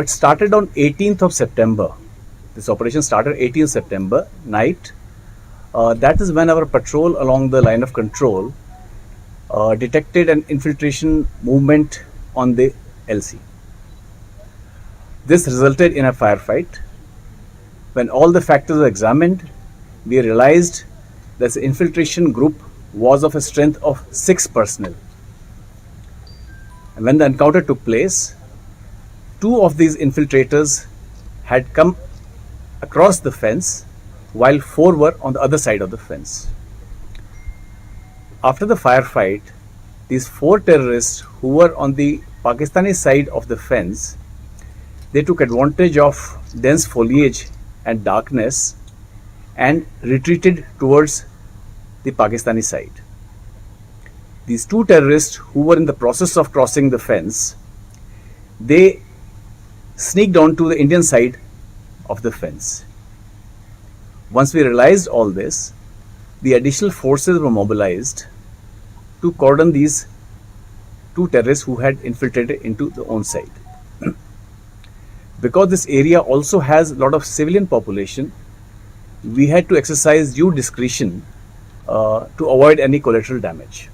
It started on 18th of September. This operation started 18th September night. That is when our patrol along the line of control detected an infiltration movement on the LC. This resulted in a firefight. When all the factors were examined, we realized that the infiltration group was of a strength of 6 personnel. And when the encounter took place, 2 of these infiltrators had come across the fence while 4 were on the other side of the fence. After the firefight, these 4 terrorists who were on the Pakistani side of the fence, they took advantage of dense foliage and darkness and retreated towards the Pakistani side. These 2 terrorists who were in the process of crossing the fence, they sneaked onto the Indian side of the fence. Once we realized all this, the additional forces were mobilized to cordon these 2 terrorists who had infiltrated into the own side. Because this area also has a lot of civilian population, we had to exercise due discretion to avoid any collateral damage.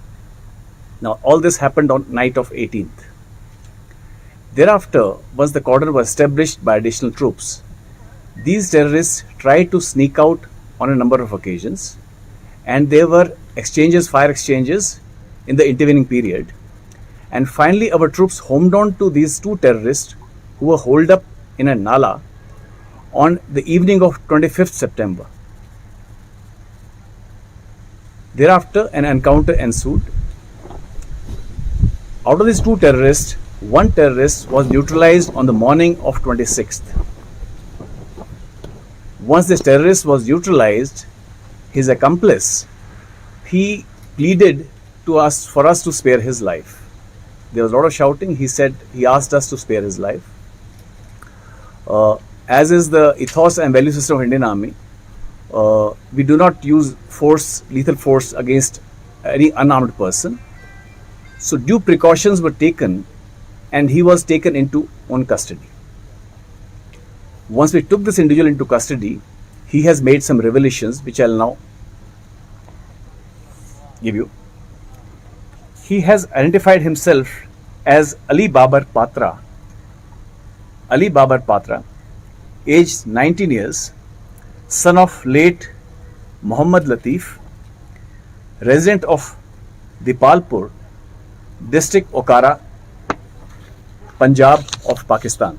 Now, all this happened on night of 18th. Thereafter, once the cordon was established by additional troops, these terrorists tried to sneak out on a number of occasions, and there were fire exchanges in the intervening period. And finally, our troops homed on to these 2 terrorists who were holed up in a nala on the evening of 25th September. Thereafter, an encounter ensued. Out of these 2 terrorists, 1 terrorist was neutralized on the morning of 26th. Once this terrorist was neutralized, his accomplice, he pleaded to us for us to spare his life. There was a lot of shouting. He asked us to spare his life. As is the ethos and value system of Indian Army, we do not use lethal force against any unarmed person. So due precautions were taken and he was taken into own custody. Once we took this individual into custody, he has made some revelations which I'll now give you. He has identified himself as Ali Babar Patra. Ali Babar Patra, aged 19 years, son of late Muhammad Latif, resident of Dipalpur, district Okara, Punjab of Pakistan.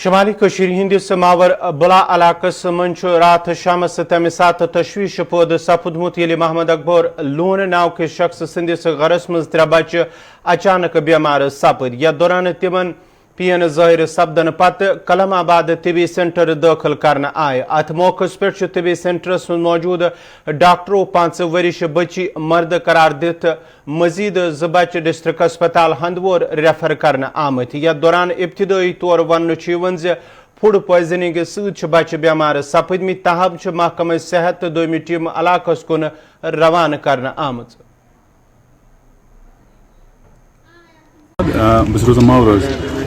شمالی کشیر ہندس ماور بلا علاقس من رات شامس تمہ سات تشویش پود سپدمت یل محمد اکبر لون ناو کے شخص سندس گھرس مز 3 بچہ اچانک بیمار سپد یتھ دوران تمن پین ظاہر سپدن پتہ کلم آباد طبی سینٹر داخل کرنا آئے ات موقع پہ طبی سینٹرس من موجود ڈاکٹرو 5 ورش بچی مرد قرار دت مزید 2 بچہ ڈسٹرک اسپتال ہندوور ریفر کرنا آمت یتھ دوران ابتدائی طور ون فوڈ پوائزننگ ست بچہ بیمار سپدمت تاہم محکمہ صحت تو دویمہ ٹیم علاقس کن روانہ کرنا آمت. بس روزان ماور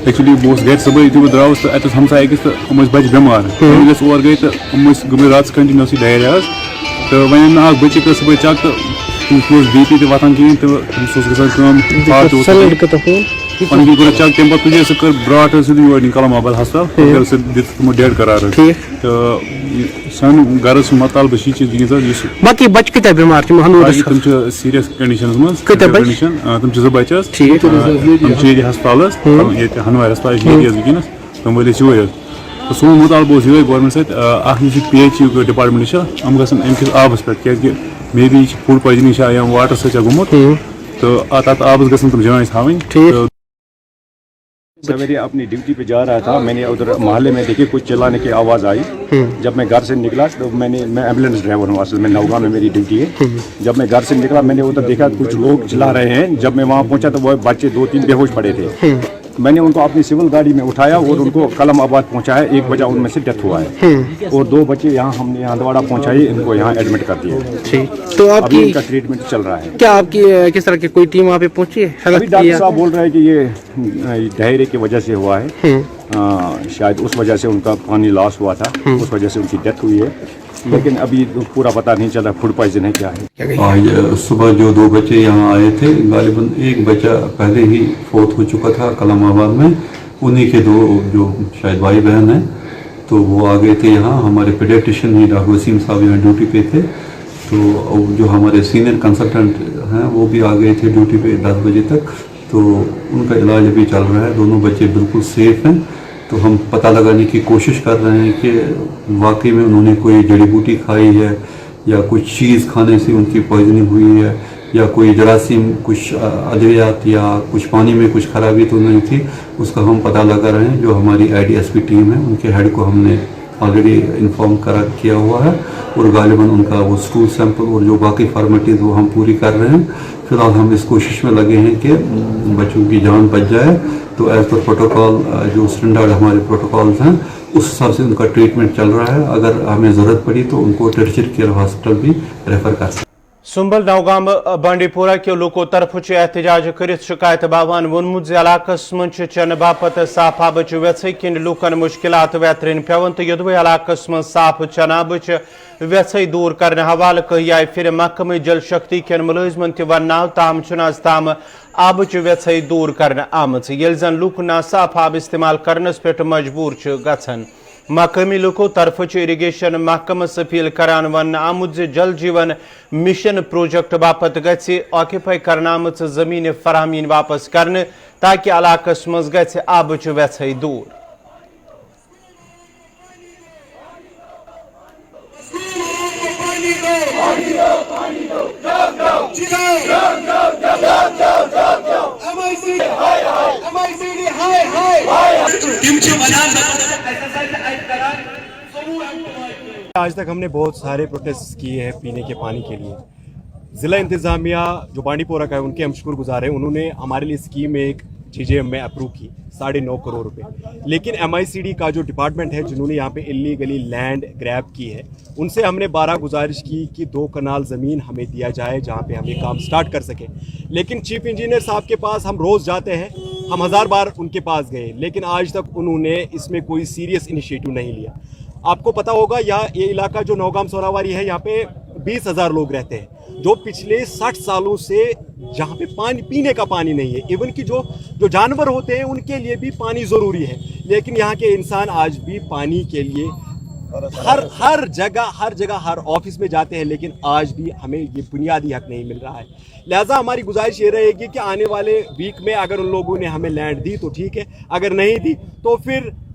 ایکچولی بہت گھر صبح یُتھُے بہٕ درٛاوُس تہٕ اَتہِ اوس ہمساے أکِس تہٕ یِم ٲسۍ بَچہِ بٮ۪مار ییٚلہِ أسۍ اور گٔے تہٕ یِم ٲسۍ گٔمٕتۍ راتَس کَنٹِنیوٗسلی ڈایریا حظ تہٕ وۄنۍ أنۍ مےٚ اَکھ بٔچی کٔر صُبحٲے چَک تہٕ تٔمِس اوس بی پی تہِ وۄتھان کِہیٖنۍ تہٕ تٔمِس اوس گژھان کٲم ہارٹ تہِ اوس پَنٕنۍ کِنۍ کوٚر چَک تَمہِ پَتہٕ تُجے سُہ کٔر برٛاٹھ حظ سیوٚدُے یور کلام آباد ہسپتال کٔر سُہ دِژ تِمو ڈیڈ قرار حظ تہٕ سانہِ گَرَس مطالبہٕ چھِ یہِ چیٖز وٕنکٮ۪س حظ یُس باقی بچہ کتیا بیمار تِم چھِ سیٖریَس کَنڈِشنَس منٛز کَنڈِشن تِم چھِ 2 بَچہِ حظ تِم چھِ ییٚتہِ ہسپتال حظ ییٚتہِ ہنوارِ ہسپتال چھِ ییٚتی حظ وٕنکٮ۪نَس تِم وٲلۍ أسۍ یوٗرۍ حظ تہٕ سون مُطالبہٕ اوس یِہوٚے گورمٮ۪نٹ سۭتۍ اَکھ یُس یہِ پی ایچ یُک ڈِپاٹمٮ۪نٛٹ چھِ یِم گژھن اَمہِ کِس آبَس پٮ۪ٹھ کیٛازِکہِ مے بی یہِ چھِ فوڈ پویزنِنٛگ چھا یا واٹر سۭتۍ چھا گوٚمُت تہٕ تَتھ آبَس گژھن تِم جانچ تھاوٕنۍ. سویرے اپنی ڈیوٹی پہ جا رہا تھا میں نے ادھر محلے میں دیکھی کچھ چلانے کی آواز آئی جب میں گھر سے نکلا تو میں ایمبولینس ڈرائیور ہوں اصل میں نوگاں میں میری ڈیوٹی ہے جب میں گھر سے نکلا میں نے ادھر دیکھا کچھ لوگ چلا رہے ہیں جب میں وہاں پہنچا تو وہ بچے 2-3 بے ہوش پڑے تھے میں نے ان کو اپنی سول گاڑی میں اٹھایا اور ان کو کلم آباد پہنچایا 1 بچہ ان میں سے ڈیتھ ہوا ہے اور 2 بچے یہاں ہم نے ہندواڑہ پہنچائے ان کو یہاں ایڈمٹ کر دیا تو آپ ابھی ان کا ٹریٹمنٹ چل رہا ہے. کیا آپ کی کس طرح کی کوئی ٹیم وہاں پہ پہنچی ہے؟ ابھی ڈاکٹر صاحب بول رہے ہیں کہ یہ ڈائرے کی وجہ سے ہوا ہے شاید اس وجہ سے ان کا پانی لاس ہوا تھا اس وجہ سے ان کی ڈیتھ ہوئی ہے لیکن ابھی پورا پتہ نہیں چلا فوڈ پوائزن ہے کیا ہے. آج صبح جو 2 بچے یہاں آئے تھے غالباً 1 بچہ پہلے ہی فوت ہو چکا تھا کلام آباد میں انہی کے 2 جو شاید بھائی بہن ہیں تو وہ آ گئے تھے یہاں ہمارے پیڈیٹیشین ہی ڈاکٹر وسیم صاحب یہاں ڈیوٹی پہ تھے تو جو ہمارے سینئر کنسلٹنٹ ہیں وہ بھی آ گئے تھے ڈیوٹی پہ 10 بجے تک تو ان کا علاج ابھی چل رہا ہے. دونوں بچے بالکل سیف ہیں تو ہم پتہ لگانے کی کوشش کر رہے ہیں کہ واقعی میں انہوں نے کوئی جڑی بوٹی کھائی ہے یا کچھ چیز کھانے سے ان کی پوائزننگ ہوئی ہے یا کوئی جراثیم کچھ ادویات یا کچھ پانی میں کچھ خرابی تو نہیں تھی. اس کا ہم پتہ لگا رہے ہیں. جو ہماری IDSP ٹیم ہے ان کے ہیڈ کو ہم نے آلریڈی انفارم کیا ہوا ہے اور غالباً ان کا وہ اسٹول سیمپل اور جو باقی فارمیلٹیز وہ ہم پوری کر رہے ہیں. فی الحال ہم اس کوشش میں لگے ہیں کہ بچوں کی جان بچ جائے تو ایز پر پروٹوکال جو اسٹینڈرڈ ہمارے پروٹوکالز ہیں اس حساب سے ان کا ٹریٹمنٹ چل رہا ہے. اگر ہمیں ضرورت پڑی تو ان کو ٹرشری کیئر ہاسپٹل بھی ریفر کر سکتے. سنبل نوگام بانڈی پورہ کے لوکو طرف احتجاج کرت شکایت باوان وونمت علاقہ من چنہ باپت صاف آبچ ویسے کن لوکن مشکلات ویترین پیون تو یدوے علاقہ من صاف چنہ آبچ ویسے دور کرنے حوالہ کہی آئی پھر محکمہ جل شکتی کن ملازمن تہ وناو تاہم چناز تام آبچ ویسے دور کرنے آمت یل زن لوک ناصاف آب استعمال کرنس پہ مجبور گھن. مقامی لوکو طرف اریگیشن محکمہ اپیل کران ون آمت جل جیون مشن پروجیکٹ باپت گژھِ آکیپائی کرنہ آمژ زمین فراہمی واپس کرنے تاکہ علاقہ مز گژھِ آبچ ویسے دور. آج تک ہم نے بہت سارے پروٹیسٹ کیے ہیں پینے کے پانی کے لیے. ضلع انتظامیہ جو بانڈی پورہ کا ہے ان کے ہم شکر گزار ہیں. انہوں نے ہمارے لیے اسکیم ایک چیزیں میں اپروو کی 9.5 کروڑ روپے. لیکن MICD کا جو ڈپارٹمنٹ ہے جنہوں نے یہاں پہ انلیگلی لینڈ گریب کی ہے ان سے ہم نے 12 گزارش کی کہ 2 کنال زمین ہمیں دیا جائے جہاں پہ ہم یہ کام سٹارٹ کر سکیں. لیکن چیف انجینئر صاحب کے پاس ہم روز جاتے ہیں, ہم 1000 بار ان کے پاس گئے لیکن آج تک انہوں نے اس میں کوئی سیریس انیشیٹو نہیں لیا. آپ کو پتا ہوگا یہ علاقہ جو نوگام سوراواری ہے یہاں پہ 20,000 لوگ رہتے ہیں جو پچھلے 60 سالوں سے جہاں پہ پانی پینے کا پانی نہیں ہے. ایون کہ جو جانور ہوتے ہیں ان کے لیے بھی پانی ضروری ہے لیکن یہاں کے انسان آج بھی پانی کے لیے ہر جگہ ہر آفس میں جاتے ہیں لیکن آج بھی ہمیں یہ بنیادی حق نہیں مل رہا ہے. لہٰذا ہماری گزارش یہ رہے گی کہ آنے والے ویک میں اگر ان لوگوں نے ہمیں لینڈ دی تو ٹھیک ہے, اگر نہیں دی تو پھر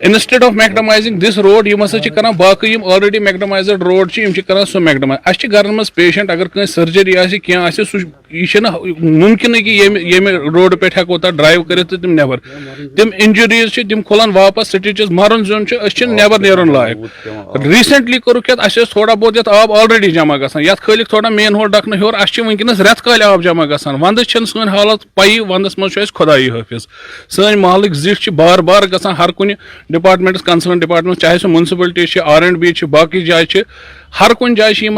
Instead of macadamizing this road, you must have باقی already macadamized road چھ یم کران سو macadamize. اس گھرن مز پیشنٹ اگر کہیں سرجری آسی کیا آسی سو یہ ممکن ہے کہ یہ روڈ پہ ہیکو تا ڈرائیو کرت تم نیبر تم انجریز چھ تم کھولان واپس سٹیچز مرن زون چھ اس چھ نیبر نیرن لائق. ریسنٹلی کوٚرُکھ یتھ اس تھوڑا بہت یتھ آب آلریڈی جمع گژھان یتھ کھٲلِکھ تھوڑا مین ہول ڈکنہٕ ہیوٚر اس چھ ونکیٚنس رٮ۪تہٕ کالہِ آب جمع گژھان. ونٛدس چھنہٕ سٲنۍ حالت پایی ونٛدس منٛز چھُ اسہِ خۄدایی حٲفظ. سٲنۍ محلٕکۍ زِٹھۍ چھِ بار بار گژھان ہر کُنہِ ڈپارٹمنٹس کنسرن ڈپارٹمنٹ چاہے سُہ منسپلٹی R&B باقی جائے ہر کن جائے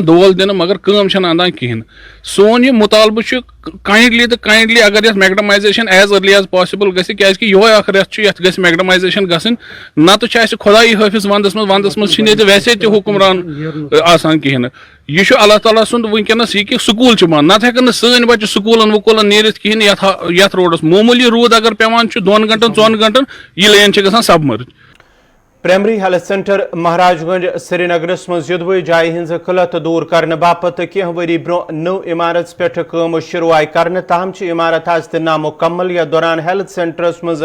دول دن مگر کٲم چھنہٕ اندان کہین. سون یہ مطالبہ کائنڈلی تو کائنڈلی اگر یتھ macadamisation as early as possible گژھِ کیازِ یہوے اکھ رٮ۪تھ چھُ یتھ گژھِ میکڈمائزیشن گژھٕنۍ نتہٕ چھُ اسہِ خۄدایی حٲفظ ونٛدس منٛز چھِنہٕ ییٚتہِ ویسے تہِ حُکمران آسان کہیٖنۍ. یہ چھُ اللہ تعالیٰ سُنٛد ونکیٚنس یہ کہ سکوٗل چھِ بنٛد نتہٕ ہٮ۪کن نہٕ سٲنۍ بچہِ سکوٗلن وکوٗلن نیٖرِتھ کہیٖنۍ یتھ روڈس معموٗلی روٗد اگر پیوان چھُ 2 گنٹن 4 گنٹن یہ لین چھِ گژھان سبمرج. پرائمری ہیلتھ سینٹر مہاراج گنج سری نگرس مز یدوے جائے ہز قلت دور کرنے باپت کی وری برو نو عمارت پہ کام شروع آئی کرنے تاہم عمارت آز تہ نامکمل یا دوران ہیلتھ سینٹرس مز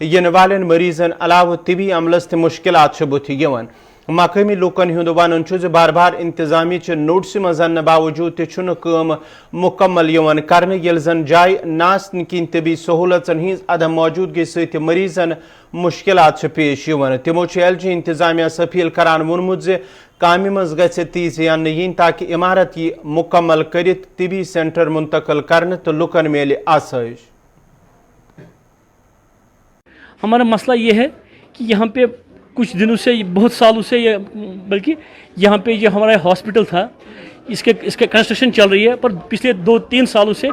ین والن مریضن علاوہ طبی عملس تہ مشکلات بتھ یوان. مقامی لوکن ہند ون بار بار انتظامی نوٹس مز انہ باوجود تہ کام مکمل یوان کرنے یل زن جائے ناسن کن طبی سہولتن ہز عدم موجودگی ست مریضن مشکلات پیش یوان. تمو ایل جی انتظامیہ اپیل کران وونمت ز کامہ مز گژھِ تیزی انہ ین تاکہ عمارت یہ مکمل کرت طبی سینٹر منتقل کرنے تو لکن میلے آسائش. ہمارا مسئلہ یہ ہے کہ یہاں پہ کچھ دنوں سے بہت سالوں سے بلکہ یہاں پہ جو ہمارا ہاسپٹل تھا اس کے کنسٹرکشن چل رہی ہے پر پچھلے 2-3 سالوں سے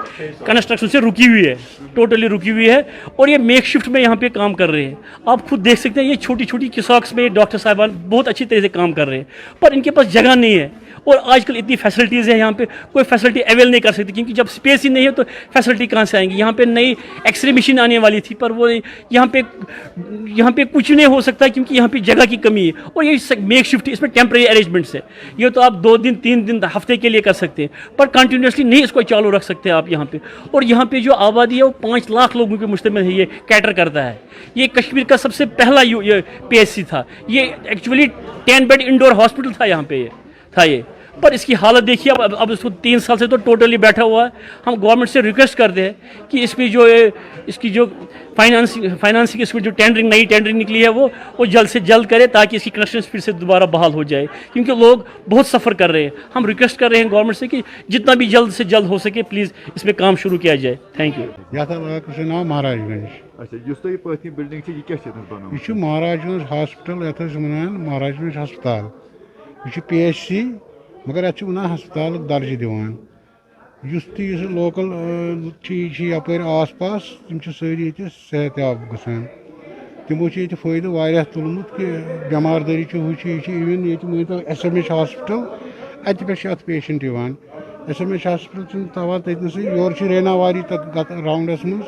کنسٹرکشن سے رکی ہوئی ہے ٹوٹلی رکی ہوئی ہے اور یہ میک شفٹ میں یہاں پہ کام کر رہے ہیں. آپ خود دیکھ سکتے ہیں یہ چھوٹی چھوٹی کساکس میں ڈاکٹر صاحبان بہت اچھی طرح سے کام کر رہے ہیں پر ان کے پاس جگہ نہیں ہے اور آج کل اتنی فیسلٹیز ہیں یہاں پہ کوئی فیسلٹی اویل نہیں کر سکتی کیونکہ جب اسپیس ہی نہیں ہے تو فیسلٹی کہاں سے آئیں گی. یہاں پہ نئی ایکس رے مشین آنے والی تھی پر وہ یہاں پہ کچھ نہیں ہو سکتا کیونکہ یہاں پہ جگہ کی کمی ہے اور یہ میک شفٹ اس میں ٹیمپریری ارینجمنٹس ہے. یہ تو آپ 2 دن 3 دن ہفتے کے لیے کر سکتے ہیں پر کنٹینیوسلی نہیں اس کو چالو رکھ سکتے آپ یہاں پہ. اور یہاں پہ جو آبادی ہے وہ 5 لاکھ لوگوں کے مشتمل ہے یہ کیٹر کرتا ہے. یہ کشمیر کا سب سے پہلا PHC تھا. یہ ایکچولی 10 بیڈ انڈور ہاسپٹل تھا یہاں پہ یہ پر اس کی حالت دیکھیے اب اس کو 3 سال سے تو ٹوٹلی بیٹھا ہوا ہے. ہم گورنمنٹ سے ریکویسٹ کرتے ہیں کہ اس پہ اس کی جو فائنانسنگ اس میں جو نئی ٹینڈرنگ نکلی ہے وہ جلد سے جلد کرے تاکہ اس کی کنسٹرکشن پھر سے دوبارہ بحال ہو جائے کیونکہ لوگ بہت سفر کر رہے ہیں. ہم ریکویسٹ کر رہے ہیں گورنمنٹ سے کہ جتنا بھی جلد سے جلد ہو سکے پلیز اس میں کام شروع کیا جائے. Thank you. یہ نام مہاراج گنج یہ مہاراج گنج ہاسپٹل یتھ مہاراج گنج ہسپتال یہ PHC مگر اتھ ونان ہسپتال درجہ دِوان. اس لوکل چیز یپر آس پاس تم ساری یہ صحت یاب گژھان. تمو یہ فائدہ واریاہ تلمت کہ بیمار داری ایون یہ مانتو SMH ہاسپٹل ات پہ ات پیشنٹ یوان. SMH ہاسپٹل تھوان تتنس یور ریناواری تک راؤنڈس مز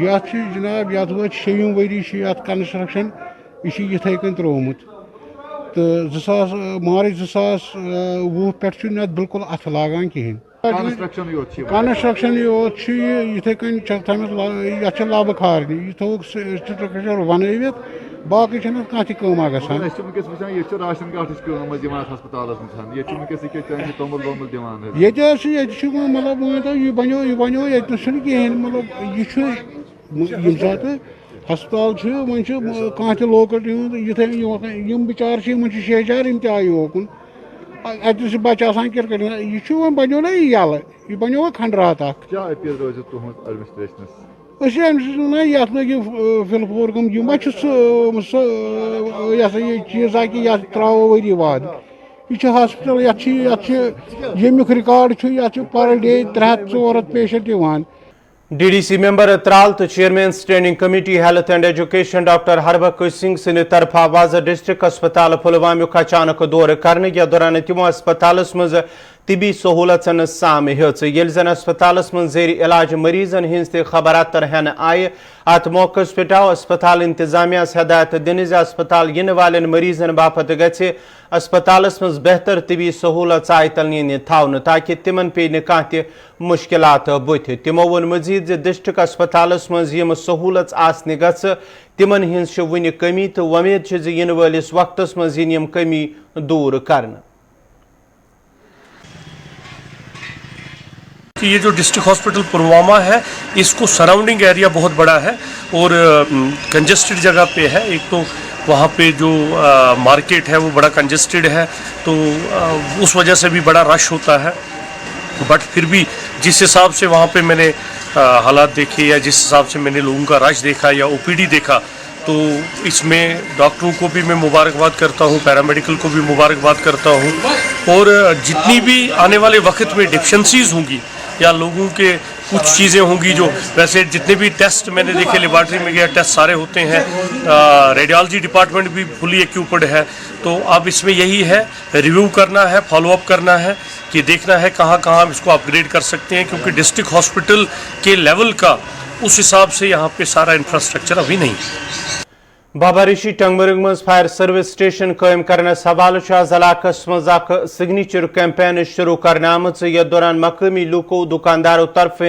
یت جناب یت وات 6 ؤری یت کنسٹرکشن یہ یتھے کن ترومت تو 2000 2020 پہ بالکل ات لاگان کہین. کنسٹرکشن یوت یتھے کن تھمت لبہ کھارنی یہ تھوک سٹرکچر بنوت باقی کھانا تہ کما گژھان. یہ مطلب مانتو یہ بنو یتنس کہین مطلب یہ سات ہسپتال ون کھانا تہ لوکل یم بچار شہجار یم تہ آئی اوکن اتس بچہ آسان کرکٹ یہ بنو نا یل یہ بنو کھنڈرات اخ. ونان یت لگو فلفور گم یہ ما سہ یہ چیزا کہ یت ترو ؤری واد یہ ہاسپٹل یت یمیک ریکارڈ یت پر ڈے 300-400 پیشنٹ یوان. DDC ممبر ترال تو chairman standing committee health and education doctor Harbakhsh Singh سند طرفہ واضح ڈسٹرکٹ ہسپتال پلوامک اچانک دور کرنے یا دوران تمو ہسپتالس مز طبی سہولتن سام ہیچ یل زن اسپتالس من زیر علاج مریضن ہز تہ خبرات ترہن آئے ات موقع پہ آو اسپتال انتظامیہ ہدایت دن اسپتال ین والن مریضن باپت گھ اسپتالس من بہتر طبی سہولت آئی تلنی تھون تاکہ تمن پی نہ مشکلات بت تمو ون مزید ڈسٹرک اسپتالس من یم سہولت آسنہ گھ تمن ہز ون کمی تو ومید ین ولس وقتس من یم کمی دور کرنا. کہ یہ جو ڈسٹرکٹ ہاسپٹل پلوامہ ہے اس کو سراؤنڈنگ ایریا بہت بڑا ہے اور کنجسٹڈ جگہ پہ ہے. ایک تو وہاں پہ جو مارکیٹ ہے وہ بڑا کنجسٹڈ ہے تو اس وجہ سے بھی بڑا رش ہوتا ہے. بٹ پھر بھی جس حساب سے وہاں پہ میں نے حالات دیکھے یا جس حساب سے میں نے لوگوں کا رش دیکھا یا او پی ڈی دیکھا تو اس میں ڈاکٹروں کو بھی میں مبارکباد کرتا ہوں, پیرامیڈیکل کو بھی مبارکباد کرتا ہوں. اور جتنی بھی آنے والے وقت میں ڈیفیشنسیز ہوں گی یا لوگوں کے کچھ چیزیں ہوں گی جو ویسے جتنے بھی ٹیسٹ میں نے دیکھے لیبارٹری میں گیا ٹیسٹ سارے ہوتے ہیں, ریڈیالوجی ڈپارٹمنٹ بھی فلی ایکیوپڈ ہے. تو اب اس میں یہی ہے ریویو کرنا ہے, فالو اپ کرنا ہے کہ دیکھنا ہے کہاں کہاں ہم اس کو اپ گریڈ کر سکتے ہیں کیونکہ ڈسٹرکٹ ہاسپٹل کے لیول کا اس حساب سے یہاں پہ سارا انفراسٹرکچر ابھی نہیں. بابا ریشی ٹنگمرگ مز فائر سروس سٹیشن قائم کرنس حوالہ آز علاقس مز اخ سگنیچر کیمپین شروع کرنے آمت یتھ دوران مقامی لوکو دکانداروں طرف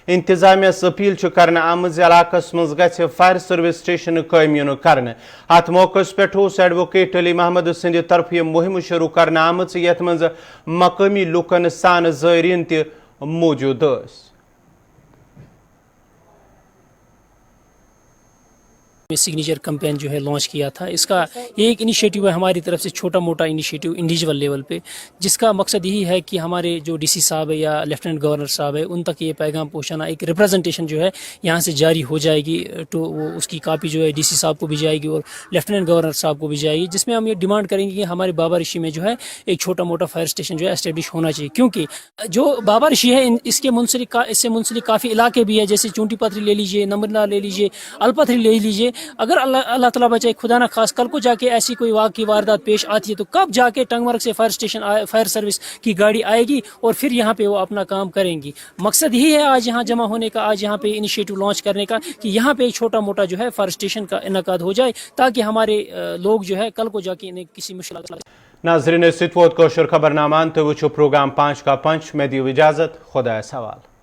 انتظامیہ اپیل کرنے آمت علاقس مز گھ فائر سروس سٹیشن قائم ین کرنے. ات موقع پہ ایڈوکیٹ علی محمد سند طرف یہ مہم شروع کرنے آمت یتھ مز مقامی لوکن سان زائرین تہ موجود ث. سگنیچر کمپین جو ہے لانچ کیا تھا. اس کا یہ ایک انیشیٹو ہے ہماری طرف سے, چھوٹا موٹا انیشیٹو انڈیویجول لیول پہ, جس کا مقصد یہی ہے کہ ہمارے جو ڈی سی صاحب ہے یا لیفٹیننٹ گورنر صاحب ہے ان تک یہ پیغام پہنچانا. ایک ریپرزنٹیشن جو ہے یہاں سے جاری ہو جائے گی تو اس کی کاپی جو ہے ڈی سی صاحب کو بھی جائے گی اور لیفٹیننٹ گورنر صاحب کو بھی جائے گی, جس میں ہم یہ ڈیمانڈ کریں گے کہ ہمارے بابا ریشی میں جو ہے ایک چھوٹا موٹا فائر اسٹیشن جو ہے اسٹیبلش ہونا چاہیے. کیونکہ جو بابا ریشی ہے اس سے منسلک کافی علاقے بھی ہے, جیسے چونٹی پتھری لے لیجیے, نمبرنا لے لیجیے, الپتھری لے لیجیے. اگر اللہ تعالیٰ بچائے خدا نہ خاص کل کو جا کے ایسی کوئی واقعی واردات پیش آتی ہے تو کب جا کے ٹنگمرگ سے فائر سروس کی گاڑی آئے گی اور پھر یہاں پہ وہ اپنا کام کریں گی. مقصد یہی ہے آج یہاں جمع ہونے کا, آج یہاں پہ انیشیٹو لانچ کرنے کا کہ یہاں پہ ایک چھوٹا موٹا جو ہے فائر اسٹیشن کا انعقاد ہو جائے تاکہ ہمارے لوگ جو ہے کل کو جا کے انہیں کسی مشکلات. ناظرین ست ووت کوشر خبر نامان تو وچھو پروگرام 5 کا 5. میں دیو اجازت, خدا سوال.